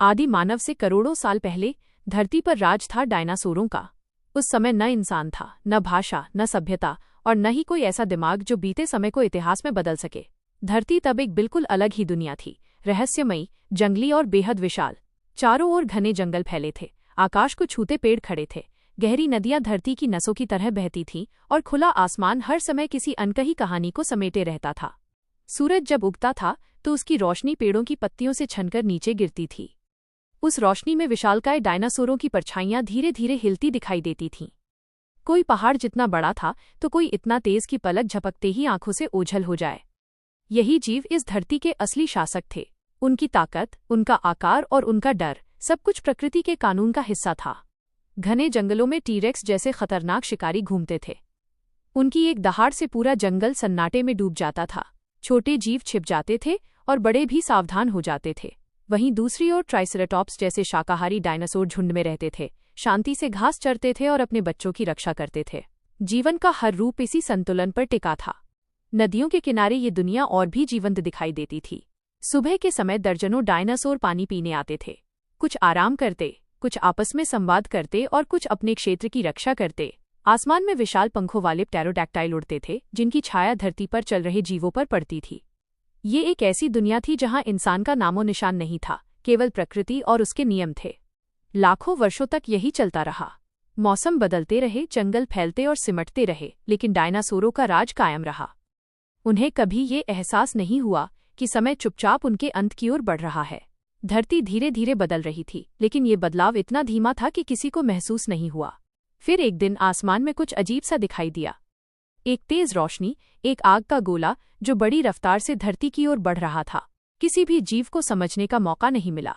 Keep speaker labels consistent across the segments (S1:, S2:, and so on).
S1: आदि मानव से करोड़ों साल पहले धरती पर राज था डायनासोरों का। उस समय न इंसान था, न भाषा, न सभ्यता और न ही कोई ऐसा दिमाग जो बीते समय को इतिहास में बदल सके। धरती तब एक बिल्कुल अलग ही दुनिया थी, रहस्यमयी, जंगली और बेहद विशाल। चारों ओर घने जंगल फैले थे, आकाश को छूते पेड़ खड़े थे, गहरी नदियां धरती की नसों की तरह बहती थीं और खुला आसमान हर समय किसी अनकही कहानी को समेटे रहता था। सूरज जब उगता था तो उसकी रोशनी पेड़ों की पत्तियों से छनकर नीचे गिरती थी। उस रोशनी में विशालकाय डायनासोरों की परछाइयां धीरे धीरे हिलती दिखाई देती थीं। कोई पहाड़ जितना बड़ा था तो कोई इतना तेज कि पलक झपकते ही आंखों से ओझल हो जाए। यही जीव इस धरती के असली शासक थे। उनकी ताकत, उनका आकार और उनका डर सब कुछ प्रकृति के कानून का हिस्सा था। घने जंगलों में टीरेक्स जैसे खतरनाक शिकारी घूमते थे। उनकी एक दहाड़ से पूरा जंगल सन्नाटे में डूब जाता था। छोटे जीव छिप जाते थे और बड़े भी सावधान हो जाते थे। वहीं दूसरी ओर ट्राइसेराटॉप्स जैसे शाकाहारी डायनासोर झुंड में रहते थे, शांति से घास चरते थे और अपने बच्चों की रक्षा करते थे। जीवन का हर रूप इसी संतुलन पर टिका था। नदियों के किनारे ये दुनिया और भी जीवंत दिखाई देती थी। सुबह के समय दर्जनों डायनासोर पानी पीने आते थे। कुछ आराम करते, कुछ आपस में संवाद करते और कुछ अपने क्षेत्र की रक्षा करते। आसमान में विशाल पंखों वाले प्टेरोडैक्टाइल उड़ते थे, जिनकी छाया धरती पर चल रहे जीवों पर पड़ती थी। ये एक ऐसी दुनिया थी जहां इंसान का नामो निशान नहीं था, केवल प्रकृति और उसके नियम थे। लाखों वर्षों तक यही चलता रहा। मौसम बदलते रहे, जंगल फैलते और सिमटते रहे, लेकिन डायनासोरों का राज कायम रहा। उन्हें कभी ये एहसास नहीं हुआ कि समय चुपचाप उनके अंत की ओर बढ़ रहा है। धरती धीरे धीरे बदल रही थी, लेकिन ये बदलाव इतना धीमा था कि किसी को महसूस नहीं हुआ। फिर एक दिन आसमान में कुछ अजीब सा दिखाई दिया। एक तेज रोशनी, एक आग का गोला जो बड़ी रफ्तार से धरती की ओर बढ़ रहा था। किसी भी जीव को समझने का मौका नहीं मिला।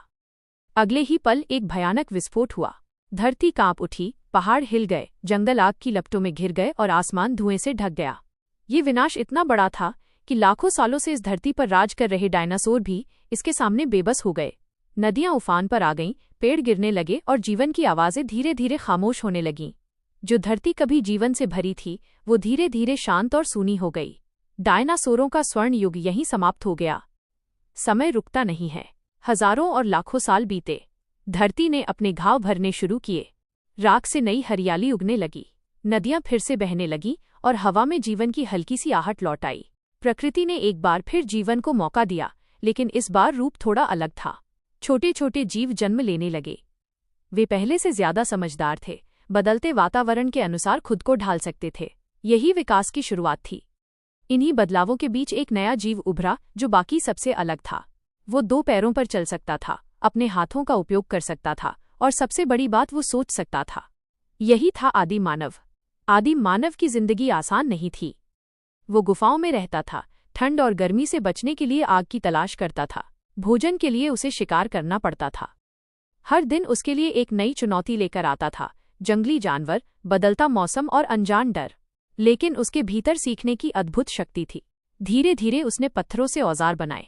S1: अगले ही पल एक भयानक विस्फोट हुआ। धरती कांप उठी, पहाड़ हिल गए, जंगल आग की लपटों में घिर गए और आसमान धुएं से ढक गया। ये विनाश इतना बड़ा था कि लाखों सालों से इस धरती पर राज कर रहे डायनासोर भी इसके सामने बेबस हो गए। नदियां उफान पर आ गईं, पेड़ गिरने लगे और जीवन की आवाजें धीरे धीरे खामोश होने लगीं। जो धरती कभी जीवन से भरी थी, वो धीरे धीरे शांत और सूनी हो गई। डायनासोरों का स्वर्ण युग यहीं समाप्त हो गया। समय रुकता नहीं है। हजारों और लाखों साल बीते। धरती ने अपने घाव भरने शुरू किए। राख से नई हरियाली उगने लगी, नदियां फिर से बहने लगीं और हवा में जीवन की हल्की सी आहट लौट आई। प्रकृति ने एक बार फिर जीवन को मौका दिया, लेकिन इस बार रूप थोड़ा अलग था। छोटे छोटे जीव जन्म लेने लगे। वे पहले से ज्यादा समझदार थे, बदलते वातावरण के अनुसार खुद को ढाल सकते थे। यही विकास की शुरुआत थी। इन्हीं बदलावों के बीच एक नया जीव उभरा जो बाकी सबसे अलग था। वो 2 पैरों पर चल सकता था, अपने हाथों का उपयोग कर सकता था और सबसे बड़ी बात, वो सोच सकता था। यही था आदि मानव। आदि मानव की जिंदगी आसान नहीं थी। वो गुफाओं में रहता था, ठंड और गर्मी से बचने के लिए आग की तलाश करता था। भोजन के लिए उसे शिकार करना पड़ता था। हर दिन उसके लिए एक नई चुनौती लेकर आता था, जंगली जानवर, बदलता मौसम और अनजान डर। लेकिन उसके भीतर सीखने की अद्भुत शक्ति थी। धीरे धीरे उसने पत्थरों से औजार बनाए।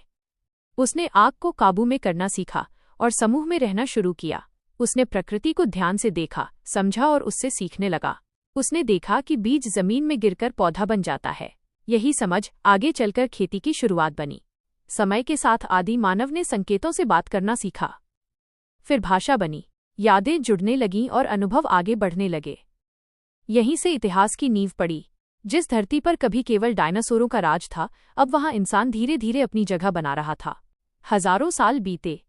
S1: उसने आग को काबू में करना सीखा और समूह में रहना शुरू किया। उसने प्रकृति को ध्यान से देखा, समझा और उससे सीखने लगा। उसने देखा कि बीज जमीन में गिरकर पौधा बन जाता है। यही समझ आगे चलकर खेती की शुरुआत बनी। समय के साथ आदि मानव ने संकेतों से बात करना सीखा। फिर भाषा बनी, यादें जुड़ने लगीं और अनुभव आगे बढ़ने लगे। यहीं से इतिहास की नींव पड़ी। जिस धरती पर कभी केवल डायनासोरों का राज था, अब वहां इंसान धीरे धीरे अपनी जगह बना रहा था। हजारों साल बीते।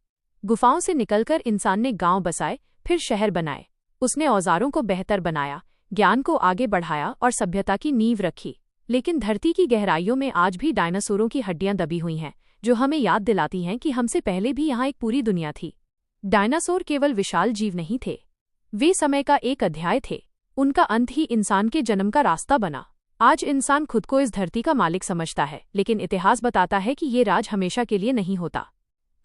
S1: गुफाओं से निकलकर इंसान ने गांव बसाए, फिर शहर बनाए। उसने औजारों को बेहतर बनाया, ज्ञान को आगे बढ़ाया और सभ्यता की नींव रखी। लेकिन धरती की गहराइयों में आज भी डायनासोरों की हड्डियां दबी हुई हैं, जो हमें याद दिलाती हैं कि हमसे पहले भी यहाँ एक पूरी दुनिया थी। डायनासोर केवल विशाल जीव नहीं थे, वे समय का एक अध्याय थे। उनका अंत ही इंसान के जन्म का रास्ता बना। आज इंसान खुद को इस धरती का मालिक समझता है, लेकिन इतिहास बताता है कि ये राज हमेशा के लिए नहीं होता।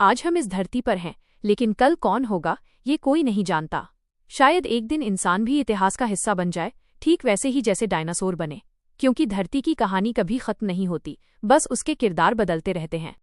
S1: आज हम इस धरती पर हैं, लेकिन कल कौन होगा ये कोई नहीं जानता। शायद एक दिन इंसान भी इतिहास का हिस्सा बन जाए, ठीक वैसे ही जैसे डायनासोर बने। क्योंकि धरती की कहानी कभी खत्म नहीं होती, बस उसके किरदार बदलते रहते हैं।